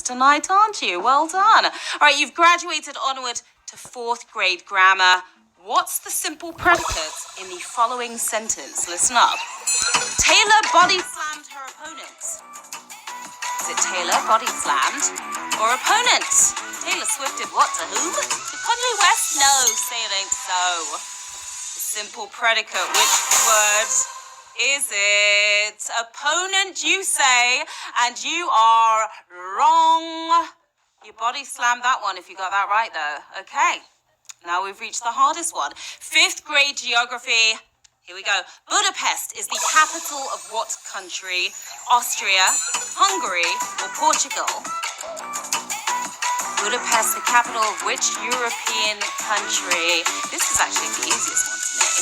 tonight, aren't you? Well done. All right, you've graduated onward to 4th grade grammar. What's the simple predicate in the following sentence? Listen up. Taylor body slammed her opponent. Is it Taylor body slammed or opponent? Taylor Swift did what to whom? To Kanye West? No, say it ain't so. The simple predicate, which word is it? Opponent, you say, and you are wrong. You body slammed that one if you got that right, though. Okay, now we've reached the hardest one. 5th grade geography. Here we go. Budapest is the capital of what country? Austria, Hungary, or Portugal? Budapest, the capital of which European country? This is actually the easiest one to me.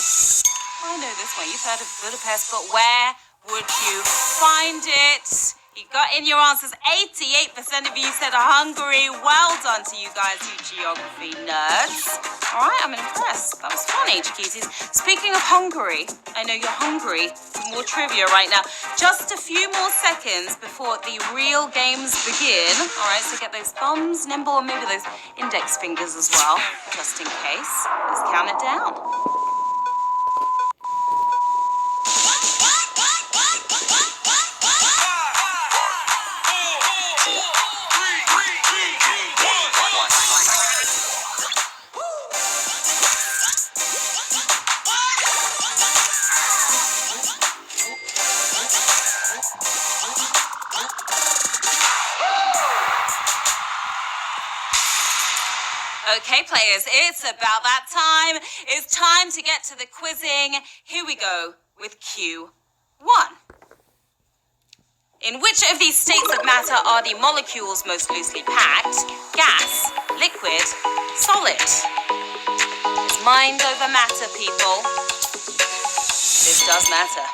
I know this one. You've heard of Budapest, but where would you find it? You got in your answers. 88% of you said Hungary. Well done to you guys, you geography nerds. All right, I'm impressed. That was fun, HQTs. Speaking of Hungary, I know you're hungry for more trivia right now. Just a few more seconds before the real games begin. All right, so get those thumbs nimble and maybe those index fingers as well, just in case. Let's count it down. Okay, players, it's about that time. It's time to get to the quizzing. Here we go with Q1. In which of these states of matter are the molecules most loosely packed? Gas, liquid, solid. It's mind over matter, people. This does matter.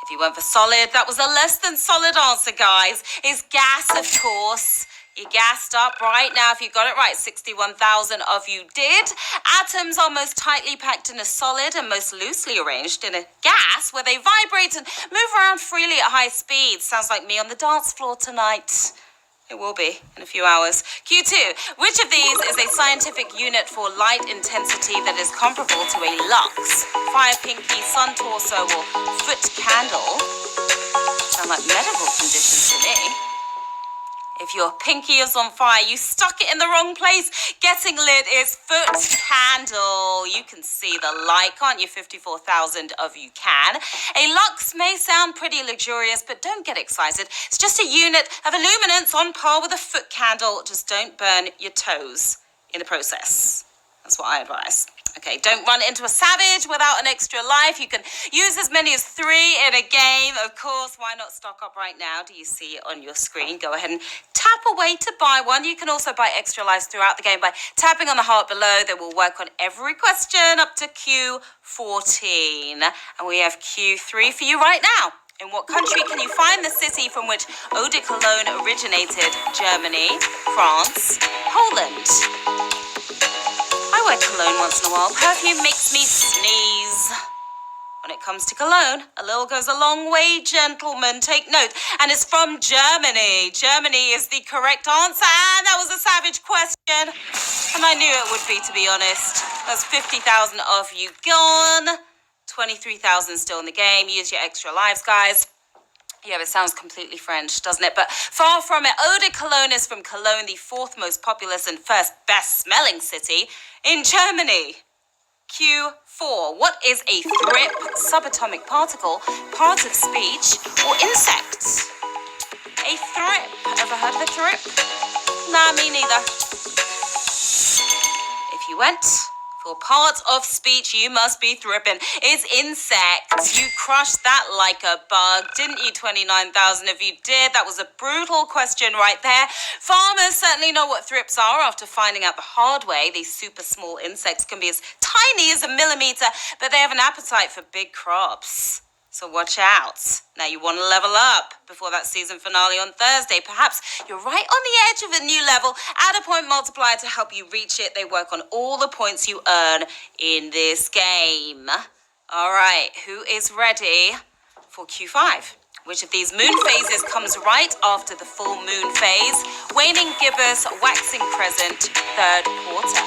If you went for solid, that was a less than solid answer, guys. It's gas, of course. You gassed up right now if you got it right. 61,000 of you did. Atoms are most tightly packed in a solid and most loosely arranged in a gas where they vibrate and move around freely at high speeds. Sounds like me on the dance floor tonight. It will be in a few hours. Q2. Which of these is a scientific unit for light intensity that is comparable to a lux? Fire pinky, sun torso, or foot candle? Sound like medical conditions to me. If your pinky is on fire, you stuck it in the wrong place. Getting lit is foot candle. You can see the light, can't you? 54,000 of you can. A lux may sound pretty luxurious, but don't get excited. It's just a unit of illuminance on par with a foot candle. Just don't burn your toes in the process. That's what I advise. Okay, don't run into a savage without an extra life. You can use as many as 3 in a game. Of course, why not stock up right now? Do you see it on your screen? Go ahead and tap away to buy one. You can also buy extra lives throughout the game by tapping on the heart below. They will work on every question up to Q14. And we have Q3 for you right now. In what country can you find the city from which eau de cologne originated? Germany, France, Poland. I wear cologne once in a while. Perfume makes me sneeze. When it comes to cologne, a little goes a long way, gentlemen. Take note. And it's from Germany. Germany is the correct answer. And that was a savage question. And I knew it would be, to be honest. That's 50,000 of you gone. 23,000 still in the game. Use your extra lives, guys. Yeah, it sounds completely French, doesn't it? But far from it. Eau de Cologne is from Cologne, the 4th most populous and 1st best-smelling city in Germany. Q4. What is a thrip? Subatomic particle, part of speech, or insect? A thrip. Ever heard of a thrip? Nah, me neither. If you went for part of speech, you must be thripping. It's insects. You crushed that like a bug, didn't you? 29,000 of you did. That was a brutal question right there. Farmers certainly know what thrips are after finding out the hard way. These super small insects can be as tiny as a millimeter, but they have an appetite for big crops. So watch out. Now you want to level up before that season finale on Thursday. Perhaps you're right on the edge of a new level. Add a point multiplier to help you reach it. They work on all the points you earn in this game. All right, who is ready for Q5? Which of these moon phases comes right after the full moon phase? Waning gibbous, waxing crescent, third quarter.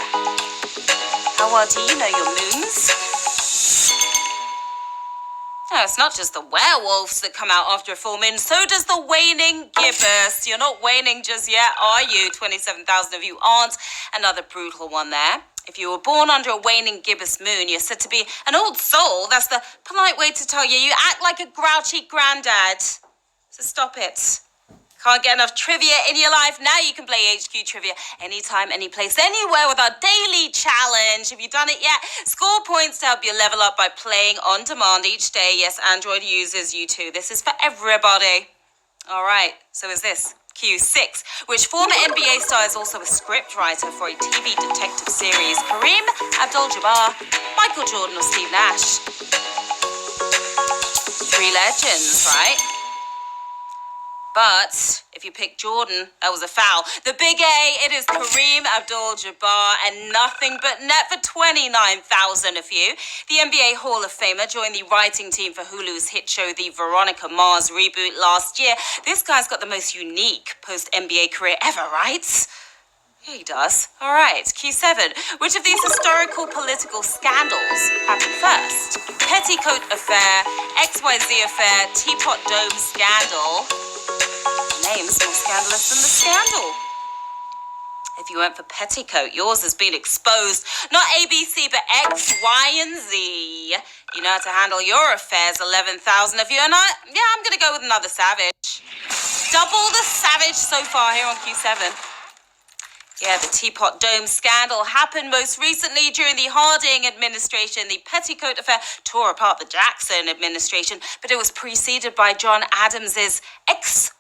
How well do you know your moons? No, it's not just the werewolves that come out after a full moon, so does the waning gibbous. You're not waning just yet, are you? 27,000 of you aren't. Another brutal one there. If you were born under a waning gibbous moon, you're said to be an old soul. That's the polite way to tell you. You act like a grouchy granddad. So stop it. Can't get enough trivia in your life? Now you can play HQ Trivia anytime, any place, anywhere with our daily challenge. Have you done it yet? Score points to help you level up by playing on demand each day. Yes, Android users, you too. This is for everybody. All right, so is this Q6, which former NBA star is also a script writer for a TV detective series. Kareem Abdul-Jabbar, Michael Jordan, or Steve Nash? Three legends, right? But if you pick Jordan, that was a foul. The big A, it is Kareem Abdul-Jabbar, and nothing but net for 29,000 of you. The NBA Hall of Famer joined the writing team for Hulu's hit show The Veronica Mars reboot last year. This guy's got the most unique post-NBA career ever, right? Yeah, he does. All right, Q7. Which of these historical political scandals happened first? Petticoat Affair, XYZ Affair, Teapot Dome Scandal. Name's more scandalous than the scandal. If you went for Petticoat, yours has been exposed. Not ABC, but X, Y, and Z. You know how to handle your affairs, 11,000 of you. And I'm going to go with another savage. Double the savage so far here on Q7. Yeah, the Teapot Dome scandal happened most recently during the Harding administration. The Petticoat Affair tore apart the Jackson administration, but it was preceded by John Adams's XYZ.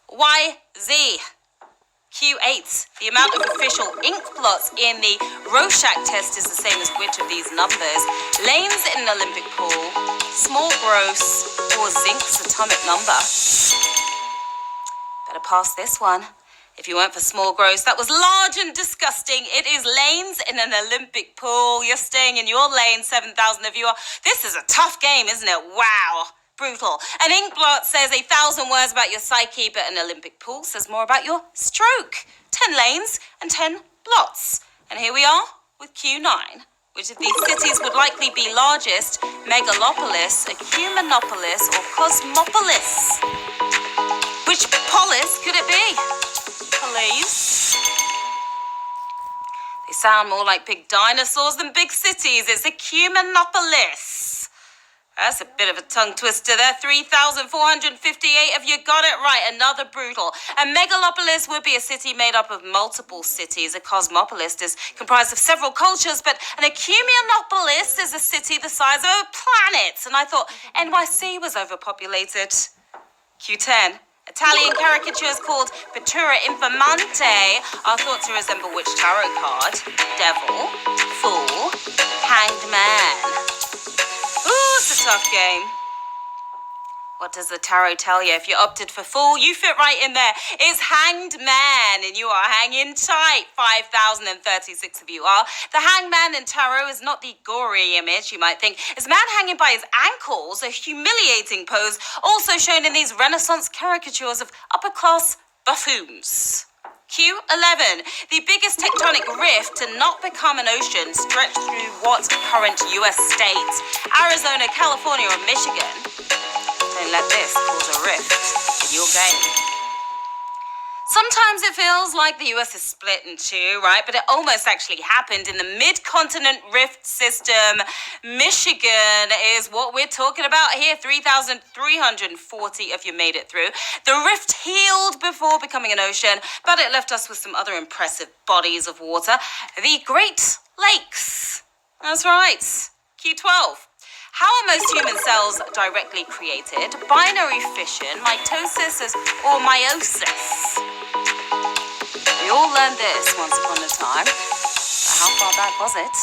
Q8. The amount of official ink blots in the Rorschach test is the same as which of these numbers? Lanes in an Olympic pool, small gross, or zinc's atomic number? Better pass this one. If you went for small gross, that was large and disgusting. It is lanes in an Olympic pool. You're staying in your lane, 7,000 of you are. This is a tough game, isn't it? Wow. Brutal. An ink blot says 1,000 words about your psyche, but an Olympic pool says more about your stroke. 10 lanes and 10 blots. And here we are with Q9. Which of these cities would likely be largest? Megalopolis, Ecumenopolis, or Cosmopolis? Which polis could it be? Police. They sound more like big dinosaurs than big cities. It's Ecumenopolis. That's a bit of a tongue twister there. 3,458 of you got it right. Another brutal. A megalopolis would be a city made up of multiple cities. A cosmopolis is comprised of several cultures, but an ecumenopolis is a city the size of a planet. And I thought NYC was overpopulated. Q10. Italian caricatures called Pittura Infamante are thought to resemble which tarot card? Devil, Fool, Hanged Man. Ooh, it's a tough game. What does the tarot tell you? If you opted for Fool, you fit right in there. It's Hanged Man, and you are hanging tight. 5,036 of you are. The Hanged Man in tarot is not the gory image you might think. It's a man hanging by his ankles, a humiliating pose, also shown in these Renaissance caricatures of upper-class buffoons. Q11. The biggest tectonic rift to not become an ocean stretched through what current U.S. states? Arizona, California, or Michigan? Don't let this cause a rift in your game. Sometimes it feels like the US is split in two, right? But it almost actually happened in the mid-continent rift system. Michigan is what we're talking about here. 3,340 of you made it through. The rift healed before becoming an ocean, but it left us with some other impressive bodies of water. The Great Lakes. That's right. Q12. How are most human cells directly created? Binary fission, mitosis, or meiosis? We all learned this once upon a time. But how far back was it?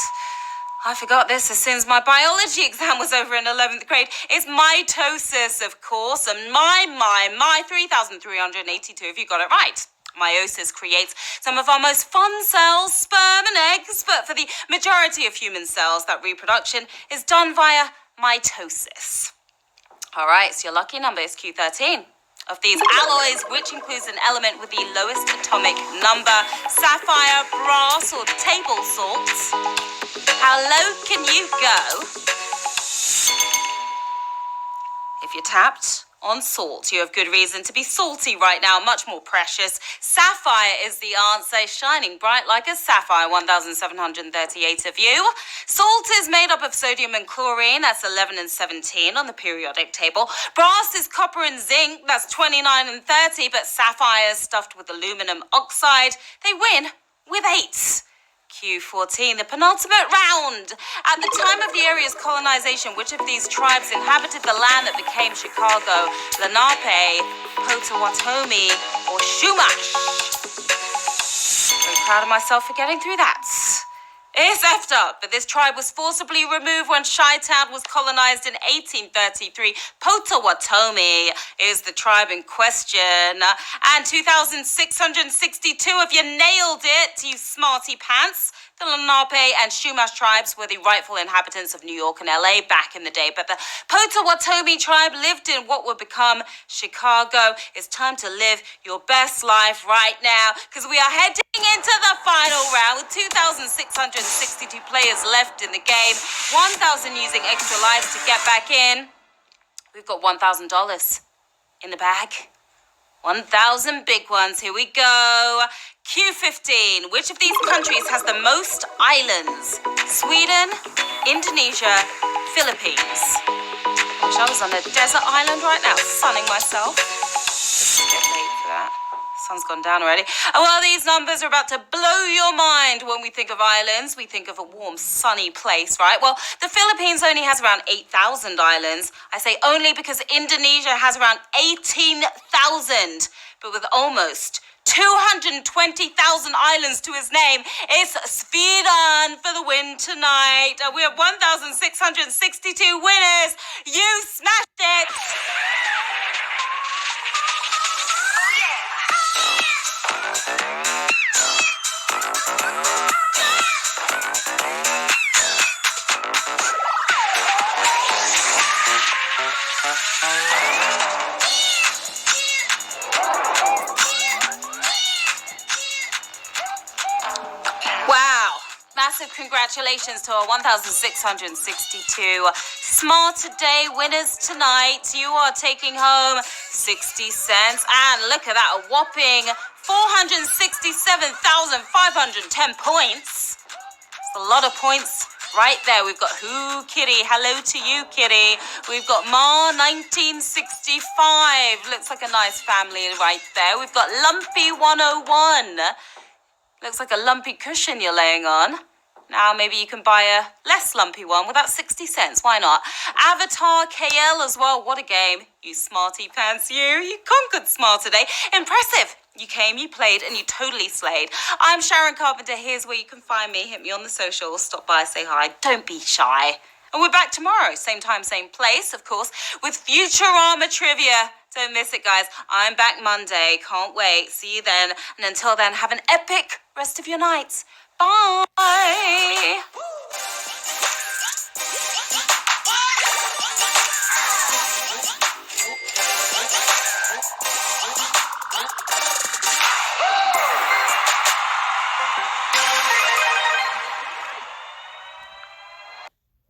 I forgot this as soon as my biology exam was over in 11th grade. It's mitosis, of course, and my 3,382 if you got it right. Meiosis creates some of our most fun cells, sperm and eggs, but for the majority of human cells, that reproduction is done via mitosis. All right, so your lucky number is Q13. of these alloys, which includes an element with the lowest atomic number? Sapphire, brass, or table salt? How low can you go? If you're tapped on salt, you have good reason to be salty right now, much more precious. Sapphire is the answer, shining bright like a sapphire, 1,738 of you. Salt is made up of sodium and chlorine, that's 11 and 17 on the periodic table. Brass is copper and zinc, that's 29 and 30, but sapphire is stuffed with aluminum oxide. They win with 8. Q14, the penultimate round. At the time of the area's colonization, which of these tribes inhabited the land that became Chicago? Lenape, Potawatomi, or Chumash? Very proud of myself for getting through that. It's effed up, but this tribe was forcibly removed when Chi-Town was colonized in 1833. Potawatomi is the tribe in question. And 2,662 of you nailed it, you smarty pants. The Lenape and Chumash tribes were the rightful inhabitants of New York and LA back in the day, but the Potawatomi tribe lived in what would become Chicago. It's time to live your best life right now, because we are heading into the final round with 2,662 players left in the game, 1,000 using extra lives to get back in. We've got $1,000 in the bag. 1,000 big ones. Here we go. Q15. Which of these countries has the most islands? Sweden, Indonesia, Philippines. Wish I was on a desert island right now, sunning myself. It's a bit late for that. Sun's gone down already. Well, these numbers are about to blow your mind. When we think of islands, we think of a warm, sunny place, right? Well, the Philippines only has around 8,000 islands. I say only because Indonesia has around 18,000, but with almost 220,000 islands to his name. It's Sweden for the win tonight. We have 1,662 winners. You smashed it. Wow. Massive congratulations to our 1,662 Smart Today winners tonight. You are taking home 60 cents. And look at that, a whopping 467,510 points. It's a lot of points right there. We've got Who Kitty. Hello to you, Kitty. We've got Ma 1965. Looks like a nice family right there. We've got Lumpy 101. Looks like a lumpy cushion you're laying on. Now maybe you can buy a less lumpy one without 60 cents. Why not? Avatar KL as well. What a game. You smarty pants, you conquered Smart Today. Impressive. You came, you played, and you totally slayed. I'm Sharon Carpenter. Here's where you can find me. Hit me on the socials. Stop by, say hi. Don't be shy. And we're back tomorrow. Same time, same place, of course, with Futurama trivia. Don't miss it, guys. I'm back Monday. Can't wait. See you then. And until then, have an epic rest of your night. Bye.